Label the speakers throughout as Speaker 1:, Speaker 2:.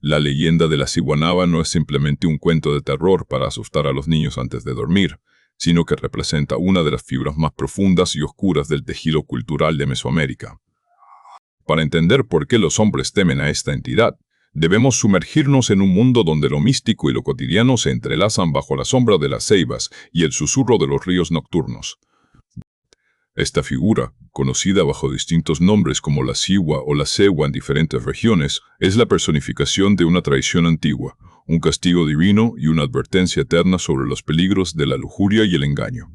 Speaker 1: La leyenda de la ciguanaba no es simplemente un cuento de terror para asustar a los niños antes de dormir, sino que representa una de las fibras más profundas y oscuras del tejido cultural de Mesoamérica. Para entender por qué los hombres temen a esta entidad, debemos sumergirnos en un mundo donde lo místico y lo cotidiano se entrelazan bajo la sombra de las ceibas y el susurro de los ríos nocturnos. Esta figura, conocida bajo distintos nombres como la cigua o la cegua en diferentes regiones, es la personificación de una tradición antigua, un castigo divino y una advertencia eterna sobre los peligros de la lujuria y el engaño.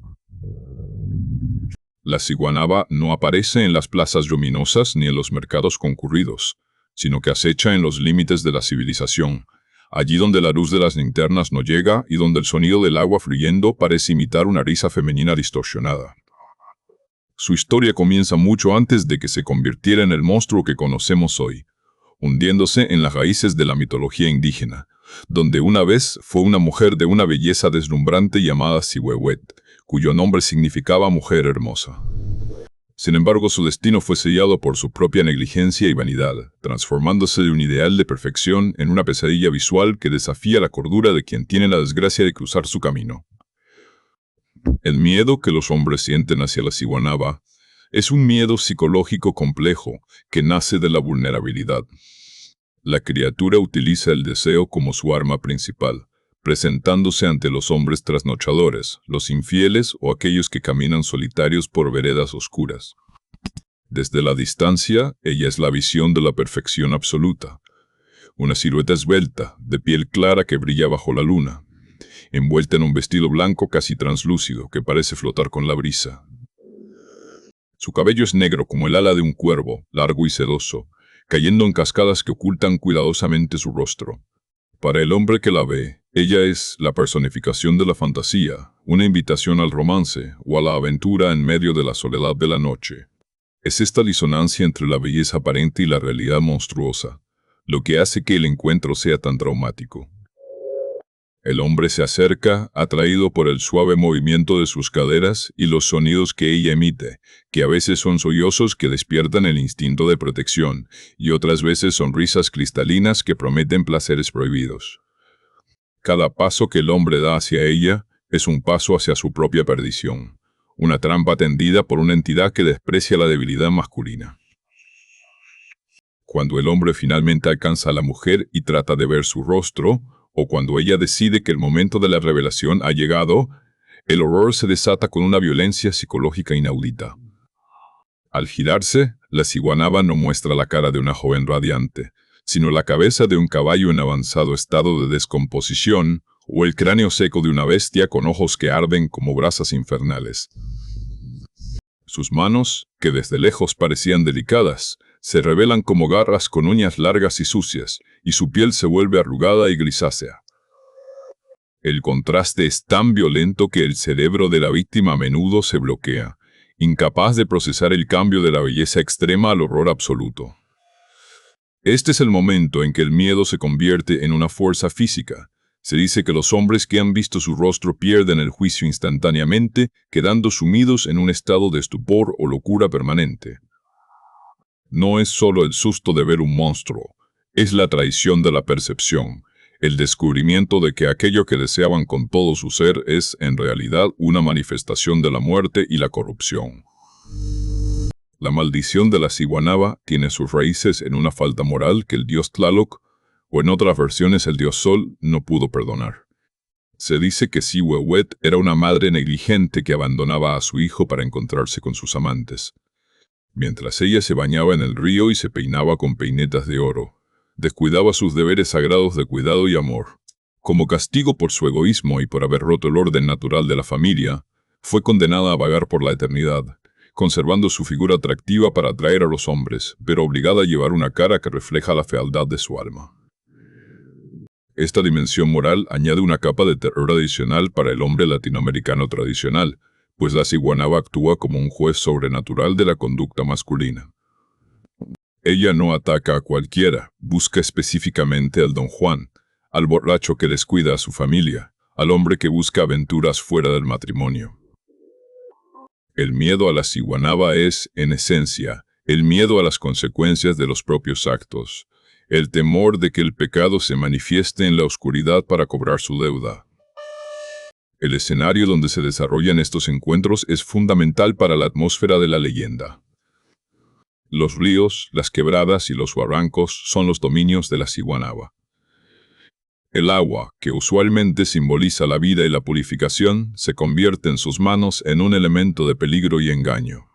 Speaker 1: La ciguanaba no aparece en las plazas luminosas ni en los mercados concurridos, sino que acecha en los límites de la civilización, allí donde la luz de las linternas no llega y donde el sonido del agua fluyendo parece imitar una risa femenina distorsionada. Su historia comienza mucho antes de que se convirtiera en el monstruo que conocemos hoy, hundiéndose en las raíces de la mitología indígena, donde una vez fue una mujer de una belleza deslumbrante llamada Cihuehuet, cuyo nombre significaba mujer hermosa. Sin embargo, su destino fue sellado por su propia negligencia y vanidad, transformándose de un ideal de perfección en una pesadilla visual que desafía la cordura de quien tiene la desgracia de cruzar su camino. El miedo que los hombres sienten hacia la ciguanaba es un miedo psicológico complejo que nace de la vulnerabilidad. La criatura utiliza el deseo como su arma principal, presentándose ante los hombres trasnochadores, los infieles o aquellos que caminan solitarios por veredas oscuras. Desde la distancia, ella es la visión de la perfección absoluta. Una silueta esbelta, de piel clara que brilla bajo la luna, envuelta en un vestido blanco casi translúcido que parece flotar con la brisa. Su cabello es negro como el ala de un cuervo, largo y sedoso, cayendo en cascadas que ocultan cuidadosamente su rostro. Para el hombre que la ve, ella es la personificación de la fantasía, una invitación al romance o a la aventura en medio de la soledad de la noche. Es esta disonancia entre la belleza aparente y la realidad monstruosa, lo que hace que el encuentro sea tan traumático. El hombre se acerca, atraído por el suave movimiento de sus caderas y los sonidos que ella emite, que a veces son sollozos que despiertan el instinto de protección, y otras veces son risas cristalinas que prometen placeres prohibidos. Cada paso que el hombre da hacia ella es un paso hacia su propia perdición, una trampa tendida por una entidad que desprecia la debilidad masculina. Cuando el hombre finalmente alcanza a la mujer y trata de ver su rostro, o cuando ella decide que el momento de la revelación ha llegado, el horror se desata con una violencia psicológica inaudita. Al girarse, la ciguanaba no muestra la cara de una joven radiante, sino la cabeza de un caballo en avanzado estado de descomposición o el cráneo seco de una bestia con ojos que arden como brasas infernales. Sus manos, que desde lejos parecían delicadas, se revelan como garras con uñas largas y sucias, y su piel se vuelve arrugada y grisácea. El contraste es tan violento que el cerebro de la víctima a menudo se bloquea, incapaz de procesar el cambio de la belleza extrema al horror absoluto. Este es el momento en que el miedo se convierte en una fuerza física. Se dice que los hombres que han visto su rostro pierden el juicio instantáneamente, quedando sumidos en un estado de estupor o locura permanente. No es solo el susto de ver un monstruo, es la traición de la percepción, el descubrimiento de que aquello que deseaban con todo su ser es, en realidad, una manifestación de la muerte y la corrupción. La maldición de la ciguanaba tiene sus raíces en una falta moral que el dios Tlaloc, o en otras versiones el dios Sol, no pudo perdonar. Se dice que Cihuehuet era una madre negligente que abandonaba a su hijo para encontrarse con sus amantes. Mientras ella se bañaba en el río y se peinaba con peinetas de oro, descuidaba sus deberes sagrados de cuidado y amor. Como castigo por su egoísmo y por haber roto el orden natural de la familia, fue condenada a vagar por la eternidad, conservando su figura atractiva para atraer a los hombres, pero obligada a llevar una cara que refleja la fealdad de su alma. Esta dimensión moral añade una capa de terror adicional para el hombre latinoamericano tradicional, pues la ciguanaba actúa como un juez sobrenatural de la conducta masculina. Ella no ataca a cualquiera, busca específicamente al don Juan, al borracho que descuida a su familia, al hombre que busca aventuras fuera del matrimonio. El miedo a la ciguanaba es, en esencia, el miedo a las consecuencias de los propios actos, el temor de que el pecado se manifieste en la oscuridad para cobrar su deuda. El escenario donde se desarrollan estos encuentros es fundamental para la atmósfera de la leyenda. Los ríos, las quebradas y los barrancos son los dominios de la ciguanaba. El agua, que usualmente simboliza la vida y la purificación, se convierte en sus manos en un elemento de peligro y engaño.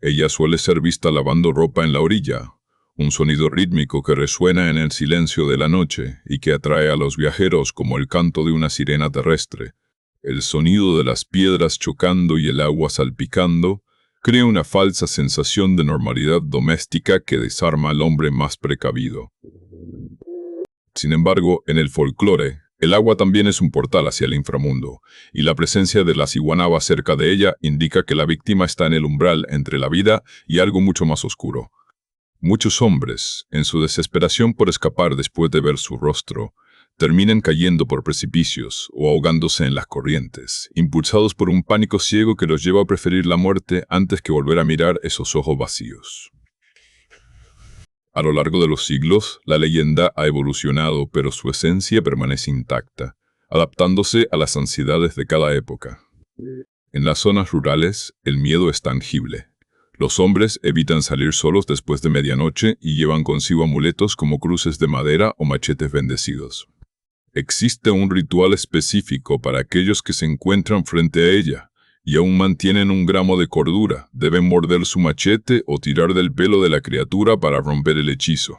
Speaker 1: Ella suele ser vista lavando ropa en la orilla, un sonido rítmico que resuena en el silencio de la noche y que atrae a los viajeros como el canto de una sirena terrestre. El sonido de las piedras chocando y el agua salpicando crea una falsa sensación de normalidad doméstica que desarma al hombre más precavido. Sin embargo, en el folclore, el agua también es un portal hacia el inframundo, y la presencia de la ciguanaba cerca de ella indica que la víctima está en el umbral entre la vida y algo mucho más oscuro. Muchos hombres, en su desesperación por escapar después de ver su rostro, terminan cayendo por precipicios o ahogándose en las corrientes, impulsados por un pánico ciego que los lleva a preferir la muerte antes que volver a mirar esos ojos vacíos. A lo largo de los siglos, la leyenda ha evolucionado, pero su esencia permanece intacta, adaptándose a las ansiedades de cada época. En las zonas rurales, el miedo es tangible. Los hombres evitan salir solos después de medianoche y llevan consigo amuletos como cruces de madera o machetes bendecidos. Existe un ritual específico para aquellos que se encuentran frente a ella, y aún mantienen un gramo de cordura, deben morder su machete o tirar del pelo de la criatura para romper el hechizo.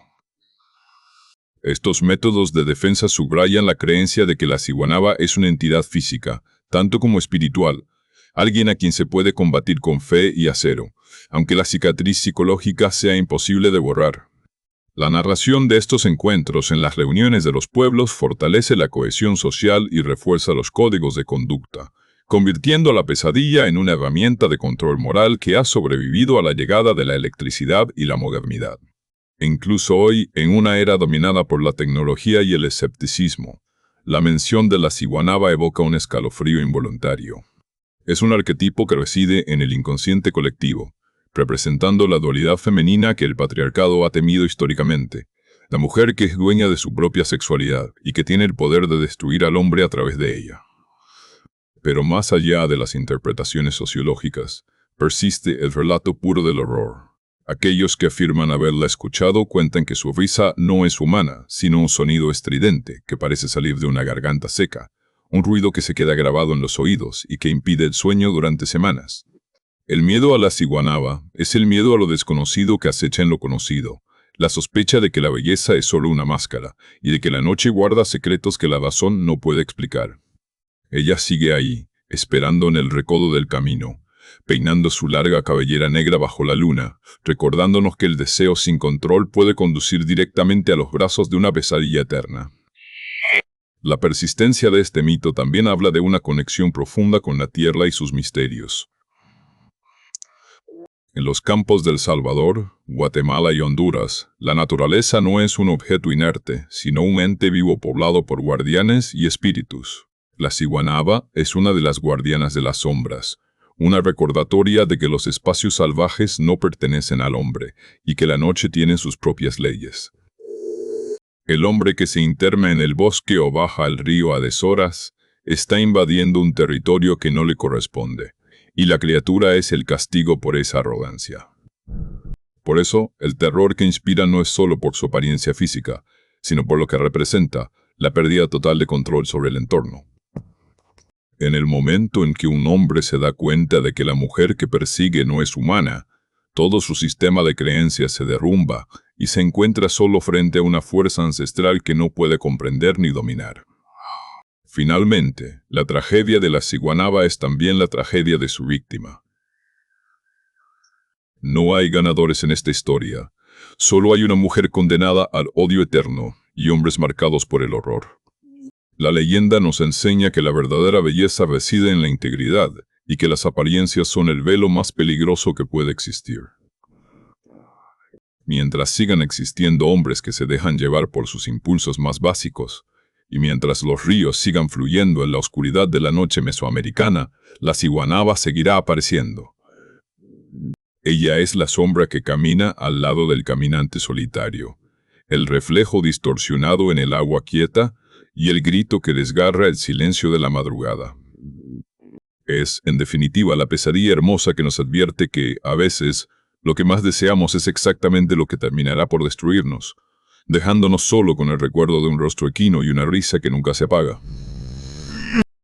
Speaker 1: Estos métodos de defensa subrayan la creencia de que la ciguanaba es una entidad física, tanto como espiritual, alguien a quien se puede combatir con fe y acero, aunque la cicatriz psicológica sea imposible de borrar. La narración de estos encuentros en las reuniones de los pueblos fortalece la cohesión social y refuerza los códigos de conducta, convirtiendo a la pesadilla en una herramienta de control moral que ha sobrevivido a la llegada de la electricidad y la modernidad. Incluso hoy, en una era dominada por la tecnología y el escepticismo, la mención de la ciguanaba evoca un escalofrío involuntario. Es un arquetipo que reside en el inconsciente colectivo, representando la dualidad femenina que el patriarcado ha temido históricamente, la mujer que es dueña de su propia sexualidad y que tiene el poder de destruir al hombre a través de ella. Pero más allá de las interpretaciones sociológicas, persiste el relato puro del horror. Aquellos que afirman haberla escuchado cuentan que su risa no es humana, sino un sonido estridente que parece salir de una garganta seca, un ruido que se queda grabado en los oídos y que impide el sueño durante semanas. El miedo a la ciguanaba es el miedo a lo desconocido que acecha en lo conocido, la sospecha de que la belleza es solo una máscara y de que la noche guarda secretos que la razón no puede explicar. Ella sigue ahí, esperando en el recodo del camino, peinando su larga cabellera negra bajo la luna, recordándonos que el deseo sin control puede conducir directamente a los brazos de una pesadilla eterna. La persistencia de este mito también habla de una conexión profunda con la tierra y sus misterios. En los campos del Salvador, Guatemala y Honduras, la naturaleza no es un objeto inerte, sino un ente vivo poblado por guardianes y espíritus. La ciguanaba es una de las guardianas de las sombras, una recordatoria de que los espacios salvajes no pertenecen al hombre y que la noche tiene sus propias leyes. El hombre que se interna en el bosque o baja al río a deshoras está invadiendo un territorio que no le corresponde, y la criatura es el castigo por esa arrogancia. Por eso, el terror que inspira no es solo por su apariencia física, sino por lo que representa, la pérdida total de control sobre el entorno. En el momento en que un hombre se da cuenta de que la mujer que persigue no es humana, todo su sistema de creencias se derrumba y se encuentra solo frente a una fuerza ancestral que no puede comprender ni dominar. Finalmente, la tragedia de la ciguanaba es también la tragedia de su víctima. No hay ganadores en esta historia, solo hay una mujer condenada al odio eterno y hombres marcados por el horror. La leyenda nos enseña que la verdadera belleza reside en la integridad y que las apariencias son el velo más peligroso que puede existir. Mientras sigan existiendo hombres que se dejan llevar por sus impulsos más básicos, y mientras los ríos sigan fluyendo en la oscuridad de la noche mesoamericana, la ciguanaba seguirá apareciendo. Ella es la sombra que camina al lado del caminante solitario, el reflejo distorsionado en el agua quieta y el grito que desgarra el silencio de la madrugada. Es, en definitiva, la pesadilla hermosa que nos advierte que, a veces, lo que más deseamos es exactamente lo que terminará por destruirnos, dejándonos solo con el recuerdo de un rostro equino y una risa que nunca se apaga.